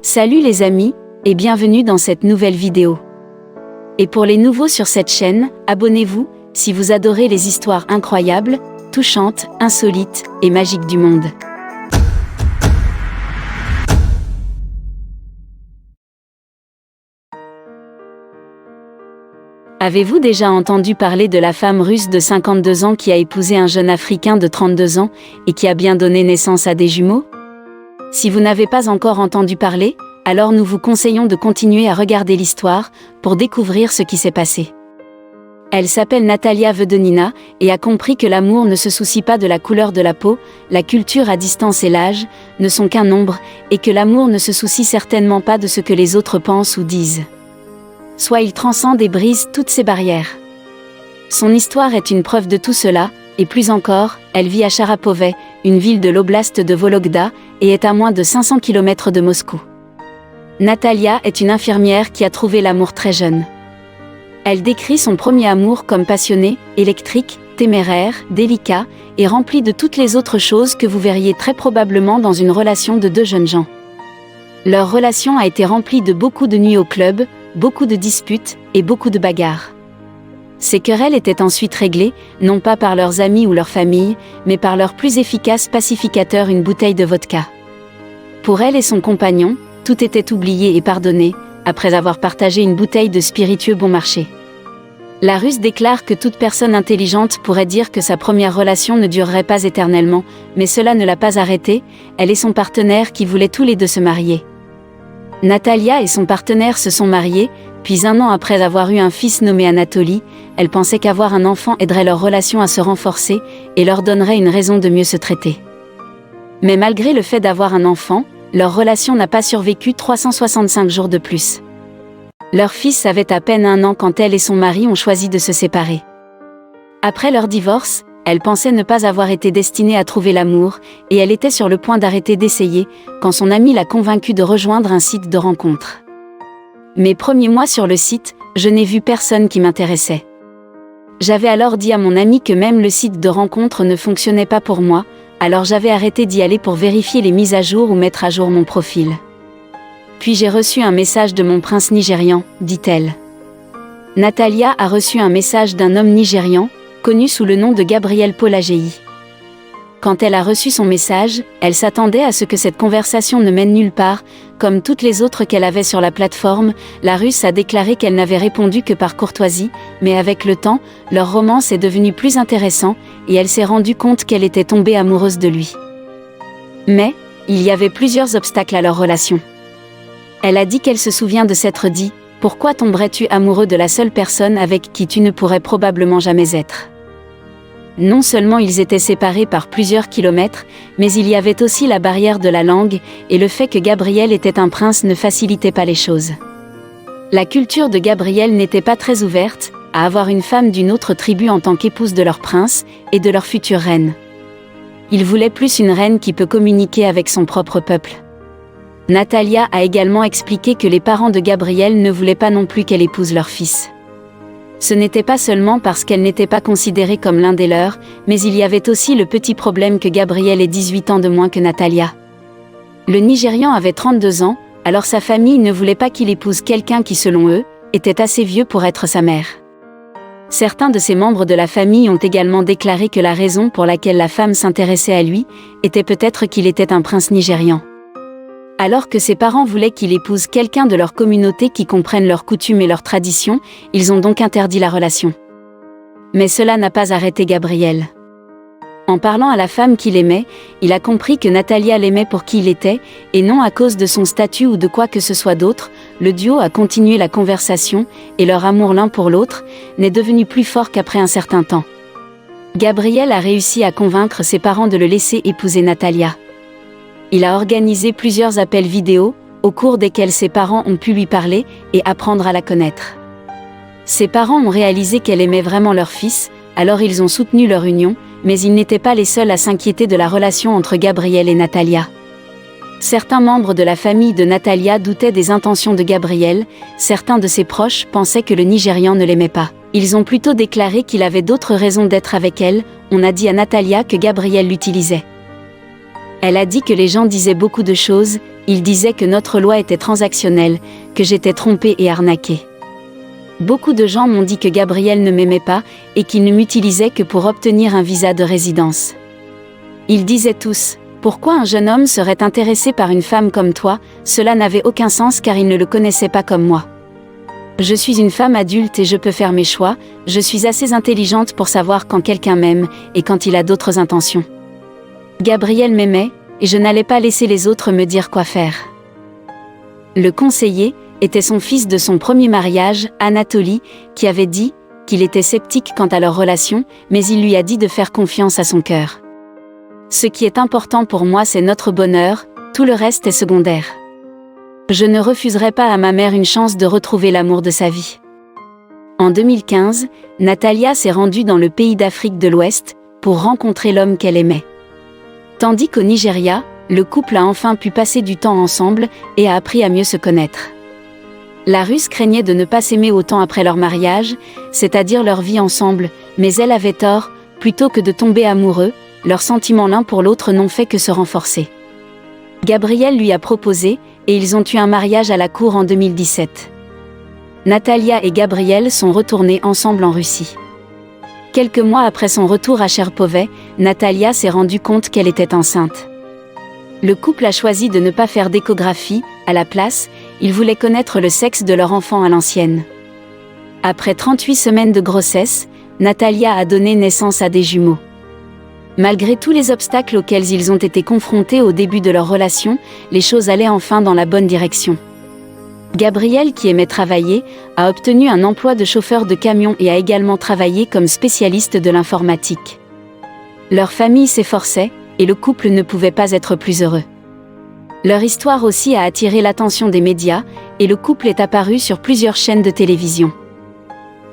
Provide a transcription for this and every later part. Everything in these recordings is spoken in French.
Salut les amis, et bienvenue dans cette nouvelle vidéo. Et pour les nouveaux sur cette chaîne, abonnez-vous, si vous adorez les histoires incroyables, touchantes, insolites et magiques du monde. Avez-vous déjà entendu parler de la femme russe de 52 ans qui a épousé un jeune Africain de 32 ans et qui a bien donné naissance à des jumeaux? Si vous n'avez pas encore entendu parler, alors nous vous conseillons de continuer à regarder l'histoire pour découvrir ce qui s'est passé. Elle s'appelle Natalia Vedenina et a compris que l'amour ne se soucie pas de la couleur de la peau, la culture à distance et l'âge ne sont qu'un nombre, et que l'amour ne se soucie certainement pas de ce que les autres pensent ou disent. Soit il transcende et brise toutes ces barrières. Son histoire est une preuve de tout cela, et plus encore, elle vit à Charapovets, une ville de l'oblast de Vologda, et est à moins de 500 km de Moscou. Natalia est une infirmière qui a trouvé l'amour très jeune. Elle décrit son premier amour comme passionné, électrique, téméraire, délicat, et rempli de toutes les autres choses que vous verriez très probablement dans une relation de deux jeunes gens. Leur relation a été remplie de beaucoup de nuits au club, beaucoup de disputes, et beaucoup de bagarres. Ces querelles étaient ensuite réglées, non pas par leurs amis ou leur famille, mais par leur plus efficace pacificateur, une bouteille de vodka. Pour elle et son compagnon, tout était oublié et pardonné, après avoir partagé une bouteille de spiritueux bon marché. La Russe déclare que toute personne intelligente pourrait dire que sa première relation ne durerait pas éternellement, mais cela ne l'a pas arrêtée, elle et son partenaire qui voulaient tous les deux se marier. Natalia et son partenaire se sont mariés, puis un an après avoir eu un fils nommé Anatoly, elle pensait qu'avoir un enfant aiderait leur relation à se renforcer et leur donnerait une raison de mieux se traiter. Mais malgré le fait d'avoir un enfant, leur relation n'a pas survécu 365 jours de plus. Leur fils avait à peine 1 an quand elle et son mari ont choisi de se séparer. Après leur divorce, elle pensait ne pas avoir été destinée à trouver l'amour, et elle était sur le point d'arrêter d'essayer, quand son ami l'a convaincue de rejoindre un site de rencontre. Mes premiers mois sur le site, je n'ai vu personne qui m'intéressait. J'avais alors dit à mon ami que même le site de rencontre ne fonctionnait pas pour moi, alors j'avais arrêté d'y aller pour vérifier les mises à jour ou mettre à jour mon profil. Puis j'ai reçu un message de mon prince nigérian, dit-elle. Natalia a reçu un message d'un homme nigérian, connu sous le nom de Gabriel Polagei. Quand elle a reçu son message, elle s'attendait à ce que cette conversation ne mène nulle part, comme toutes les autres qu'elle avait sur la plateforme. La Russe a déclaré qu'elle n'avait répondu que par courtoisie, mais avec le temps, leur romance est devenue plus intéressant, et elle s'est rendue compte qu'elle était tombée amoureuse de lui. Mais, il y avait plusieurs obstacles à leur relation. Elle a dit qu'elle se souvient de s'être dit « Pourquoi tomberais-tu amoureux de la seule personne avec qui tu ne pourrais probablement jamais être ?» Non seulement ils étaient séparés par plusieurs kilomètres, mais il y avait aussi la barrière de la langue, et le fait que Gabriel était un prince ne facilitait pas les choses. La culture de Gabriel n'était pas très ouverte à avoir une femme d'une autre tribu en tant qu'épouse de leur prince et de leur future reine. Il voulait plus une reine qui peut communiquer avec son propre peuple. Natalia a également expliqué que les parents de Gabriel ne voulaient pas non plus qu'elle épouse leur fils. Ce n'était pas seulement parce qu'elle n'était pas considérée comme l'un des leurs, mais il y avait aussi le petit problème que Gabriel ait 18 ans de moins que Natalia. Le Nigérian avait 32 ans, alors sa famille ne voulait pas qu'il épouse quelqu'un qui, selon eux, était assez vieux pour être sa mère. Certains de ses membres de la famille ont également déclaré que la raison pour laquelle la femme s'intéressait à lui était peut-être qu'il était un prince nigérian. Alors que ses parents voulaient qu'il épouse quelqu'un de leur communauté qui comprenne leurs coutumes et leurs traditions, ils ont donc interdit la relation. Mais cela n'a pas arrêté Gabriel. En parlant à la femme qu'il aimait, il a compris que Natalia l'aimait pour qui il était, et non à cause de son statut ou de quoi que ce soit d'autre. Le duo a continué la conversation, et leur amour l'un pour l'autre n'est devenu plus fort qu'après un certain temps. Gabriel a réussi à convaincre ses parents de le laisser épouser Natalia. Il a organisé plusieurs appels vidéo, au cours desquels ses parents ont pu lui parler et apprendre à la connaître. Ses parents ont réalisé qu'elle aimait vraiment leur fils, alors ils ont soutenu leur union, mais ils n'étaient pas les seuls à s'inquiéter de la relation entre Gabriel et Natalia. Certains membres de la famille de Natalia doutaient des intentions de Gabriel, certains de ses proches pensaient que le Nigérian ne l'aimait pas. Ils ont plutôt déclaré qu'il avait d'autres raisons d'être avec elle. On a dit à Natalia que Gabriel l'utilisait. Elle a dit que les gens disaient beaucoup de choses, Il disait que notre loi était transactionnelle, que j'étais trompée et arnaquée. Beaucoup de gens m'ont dit que Gabriel ne m'aimait pas et qu'il ne m'utilisait que pour obtenir un visa de résidence. Ils disaient tous: pourquoi un jeune homme serait intéressé par une femme comme toi? Cela n'avait aucun sens car il ne le connaissait pas comme moi. Je suis une femme adulte et je peux faire mes choix, je suis assez intelligente pour savoir quand quelqu'un m'aime et quand il a d'autres intentions. Gabriel m'aimait, et je n'allais pas laisser les autres me dire quoi faire. Le conseiller était son fils de son premier mariage, Anatoly, qui avait dit qu'il était sceptique quant à leur relation, mais il lui a dit de faire confiance à son cœur. Ce qui est important pour moi, c'est notre bonheur, tout le reste est secondaire. Je ne refuserai pas à ma mère une chance de retrouver l'amour de sa vie. En 2015, Natalia s'est rendue dans le pays d'Afrique de l'Ouest pour rencontrer l'homme qu'elle aimait. Tandis qu'au Nigeria, le couple a enfin pu passer du temps ensemble et a appris à mieux se connaître. La Russe craignait de ne pas s'aimer autant après leur mariage, c'est-à-dire leur vie ensemble, mais elle avait tort, plutôt que de tomber amoureux, leurs sentiments l'un pour l'autre n'ont fait que se renforcer. Gabriel lui a proposé, et ils ont eu un mariage à la cour en 2017. Natalia et Gabriel sont retournés ensemble en Russie. Quelques mois après son retour à Cherpovets, Natalia s'est rendue compte qu'elle était enceinte. Le couple a choisi de ne pas faire d'échographie, à la place, ils voulaient connaître le sexe de leur enfant à l'ancienne. Après 38 semaines de grossesse, Natalia a donné naissance à des jumeaux. Malgré tous les obstacles auxquels ils ont été confrontés au début de leur relation, les choses allaient enfin dans la bonne direction. Gabriel, qui aimait travailler, a obtenu un emploi de chauffeur de camion et a également travaillé comme spécialiste de l'informatique. Leur famille s'efforçait, et le couple ne pouvait pas être plus heureux. Leur histoire aussi a attiré l'attention des médias, et le couple est apparu sur plusieurs chaînes de télévision.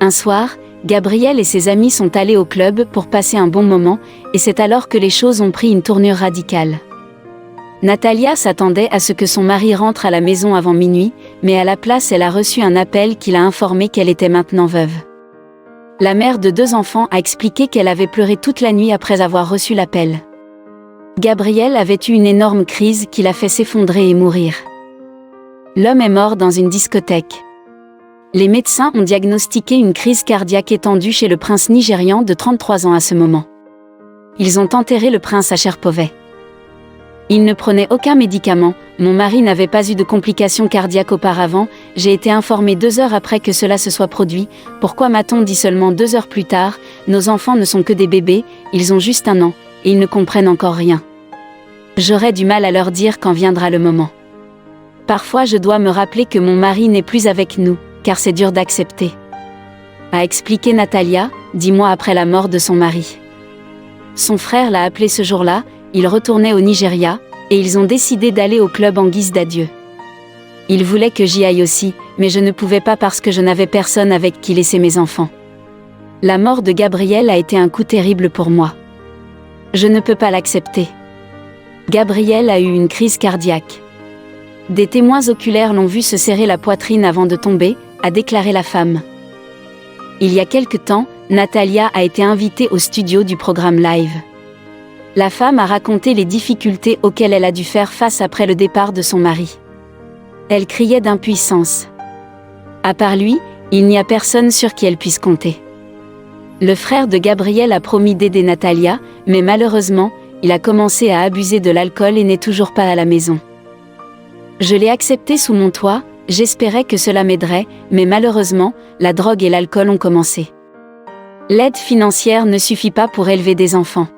Un soir, Gabriel et ses amis sont allés au club pour passer un bon moment, et c'est alors que les choses ont pris une tournure radicale. Natalia s'attendait à ce que son mari rentre à la maison avant minuit, mais à la place elle a reçu un appel qui l'a informé qu'elle était maintenant veuve. La mère de 2 enfants a expliqué qu'elle avait pleuré toute la nuit après avoir reçu l'appel. Gabriel avait eu une énorme crise qui l'a fait s'effondrer et mourir. L'homme est mort dans une discothèque. Les médecins ont diagnostiqué une crise cardiaque étendue chez le prince nigérian de 33 ans à ce moment. Ils ont enterré le prince à Cherpovets. Il ne prenait aucun médicament, mon mari n'avait pas eu de complications cardiaques auparavant, j'ai été informée 2 heures après que cela se soit produit, pourquoi m'a-t-on dit seulement 2 heures plus tard, nos enfants ne sont que des bébés, ils ont juste 1 an, et ils ne comprennent encore rien. J'aurais du mal à leur dire quand viendra le moment. Parfois je dois me rappeler que mon mari n'est plus avec nous, car c'est dur d'accepter. A expliqué Natalia, 10 mois après la mort de son mari. Son frère l'a appelé ce jour-là, il retournait au Nigeria, et ils ont décidé d'aller au club en guise d'adieu. Il voulait que j'y aille aussi, mais je ne pouvais pas parce que je n'avais personne avec qui laisser mes enfants. La mort de Gabriel a été un coup terrible pour moi. Je ne peux pas l'accepter. Gabriel a eu une crise cardiaque. Des témoins oculaires l'ont vu se serrer la poitrine avant de tomber, a déclaré la femme. Il y a quelque temps, Natalia a été invitée au studio du programme Live. La femme a raconté les difficultés auxquelles elle a dû faire face après le départ de son mari. Elle criait d'impuissance. À part lui, il n'y a personne sur qui elle puisse compter. Le frère de Gabriel a promis d'aider Natalia, mais malheureusement, il a commencé à abuser de l'alcool et n'est toujours pas à la maison. Je l'ai accepté sous mon toit, j'espérais que cela m'aiderait, mais malheureusement, la drogue et l'alcool ont commencé. L'aide financière ne suffit pas pour élever des enfants.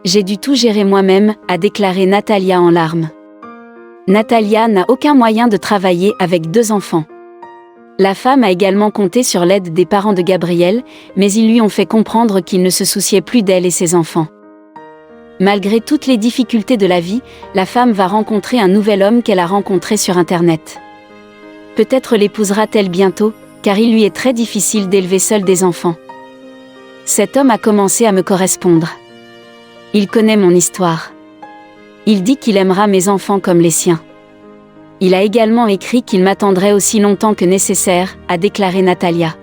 J'ai dû tout gérer moi-même, a déclaré Natalia en larmes. Natalia n'a aucun moyen de travailler avec 2 enfants. La femme a également compté sur l'aide des parents de Gabriel, mais ils lui ont fait comprendre qu'ils ne se souciaient plus d'elle et ses enfants. Malgré toutes les difficultés de la vie, la femme va rencontrer un nouvel homme qu'elle a rencontré sur Internet. Peut-être l'épousera-t-elle bientôt, car il lui est très difficile d'élever seul des enfants. Cet homme a commencé à me correspondre. Il connaît mon histoire. Il dit qu'il aimera mes enfants comme les siens. Il a également écrit qu'il m'attendrait aussi longtemps que nécessaire, a déclaré Natalia.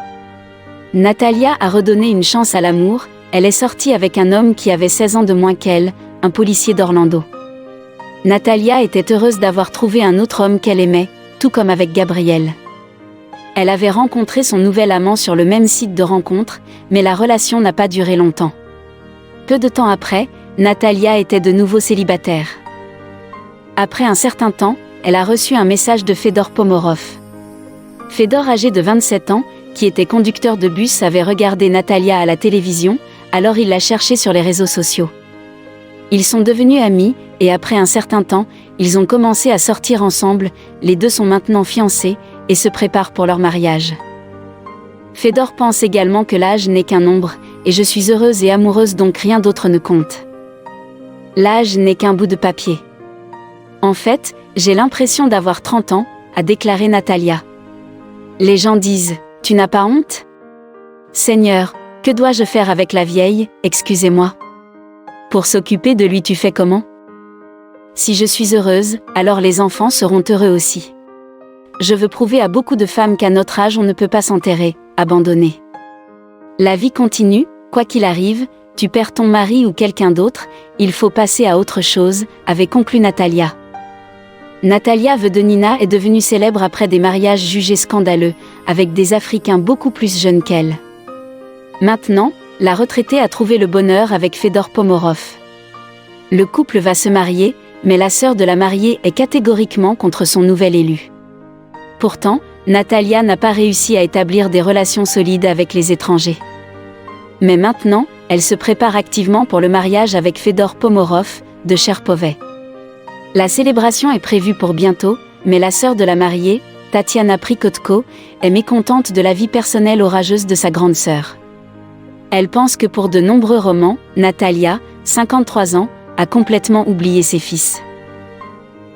Natalia a redonné une chance à l'amour, elle est sortie avec un homme qui avait 16 ans de moins qu'elle, un policier d'Orlando. Natalia était heureuse d'avoir trouvé un autre homme qu'elle aimait, tout comme avec Gabriel. Elle avait rencontré son nouvel amant sur le même site de rencontre, mais la relation n'a pas duré longtemps. Peu de temps après, Natalia était de nouveau célibataire. Après un certain temps, elle a reçu un message de Fedor Pomorov. Fedor, âgé de 27 ans, qui était conducteur de bus, avait regardé Natalia à la télévision, alors il l'a cherchée sur les réseaux sociaux. Ils sont devenus amis, et après un certain temps, ils ont commencé à sortir ensemble, les deux sont maintenant fiancés, et se préparent pour leur mariage. Fedor pense également que l'âge n'est qu'un nombre, et je suis heureuse et amoureuse donc rien d'autre ne compte. L'âge n'est qu'un bout de papier. En fait, j'ai l'impression d'avoir 30 ans, a déclaré Natalia. Les gens disent, tu n'as pas honte ? Seigneur, que dois-je faire avec la vieille, excusez-moi. Pour s'occuper de lui tu fais comment ? Si je suis heureuse, alors les enfants seront heureux aussi. Je veux prouver à beaucoup de femmes qu'à notre âge on ne peut pas s'enterrer, abandonner. La vie continue, quoi qu'il arrive, tu perds ton mari ou quelqu'un d'autre, il faut passer à autre chose, avait conclu Natalia. Natalia Vedenina est devenue célèbre après des mariages jugés scandaleux, avec des Africains beaucoup plus jeunes qu'elle. Maintenant, la retraitée a trouvé le bonheur avec Fedor Pomorov. Le couple va se marier, mais la sœur de la mariée est catégoriquement contre son nouvel élu. Pourtant, Natalia n'a pas réussi à établir des relations solides avec les étrangers. Mais maintenant, elle se prépare activement pour le mariage avec Fedor Pomorov, de Cherpovets. La célébration est prévue pour bientôt, mais la sœur de la mariée, Tatiana Prikotko, est mécontente de la vie personnelle orageuse de sa grande sœur. Elle pense que pour de nombreux romans, Natalia, 53 ans, a complètement oublié ses fils.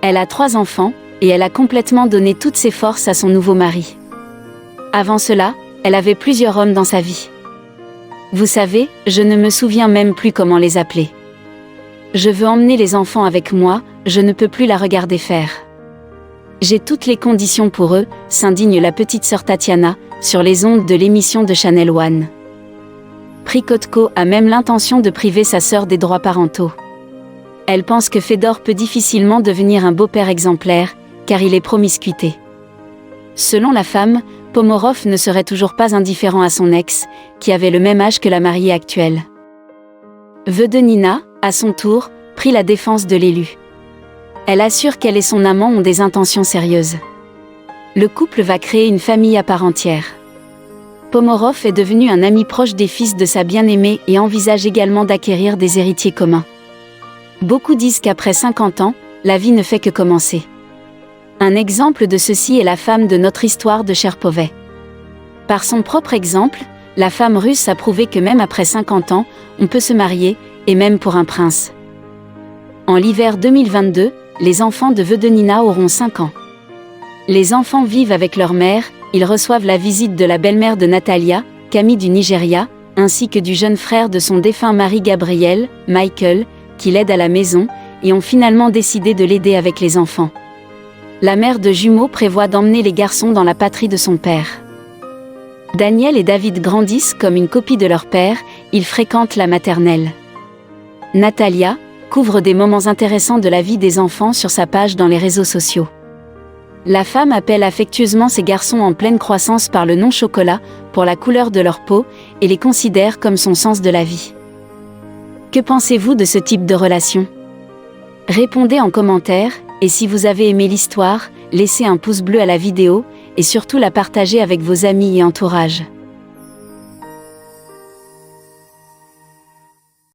Elle a 3 enfants, et elle a complètement donné toutes ses forces à son nouveau mari. Avant cela, elle avait plusieurs hommes dans sa vie. Vous savez, je ne me souviens même plus comment les appeler. Je veux emmener les enfants avec moi, je ne peux plus la regarder faire. J'ai toutes les conditions pour eux, s'indigne la petite sœur Tatiana, sur les ondes de l'émission de Channel One. Prikotko a même l'intention de priver sa sœur des droits parentaux. Elle pense que Fedor peut difficilement devenir un beau-père exemplaire, car il est promiscuité. Selon la femme, Pomorov ne serait toujours pas indifférent à son ex, qui avait le même âge que la mariée actuelle. Vedenina, à son tour, prit la défense de l'élu. Elle assure qu'elle et son amant ont des intentions sérieuses. Le couple va créer une famille à part entière. Pomorov est devenu un ami proche des fils de sa bien-aimée et envisage également d'acquérir des héritiers communs. Beaucoup disent qu'après 50 ans, la vie ne fait que commencer. Un exemple de ceci est la femme de notre histoire de Cherpovets. Par son propre exemple, la femme russe a prouvé que même après 50 ans, on peut se marier, et même pour un prince. En l'hiver 2022, les enfants de Vedenina auront 5 ans. Les enfants vivent avec leur mère, ils reçoivent la visite de la belle-mère de Natalia, Camille du Nigeria, ainsi que du jeune frère de son défunt mari Gabriel, Michael, qui l'aide à la maison, et ont finalement décidé de l'aider avec les enfants. La mère de jumeaux prévoit d'emmener les garçons dans la patrie de son père. Daniel et David grandissent comme une copie de leur père, ils fréquentent la maternelle. Natalia couvre des moments intéressants de la vie des enfants sur sa page dans les réseaux sociaux. La femme appelle affectueusement ces garçons en pleine croissance par le nom chocolat, pour la couleur de leur peau, et les considère comme son sens de la vie. Que pensez-vous de ce type de relation ? Répondez en commentaire, et si vous avez aimé l'histoire, laissez un pouce bleu à la vidéo, et surtout la partager avec vos amis et entourage.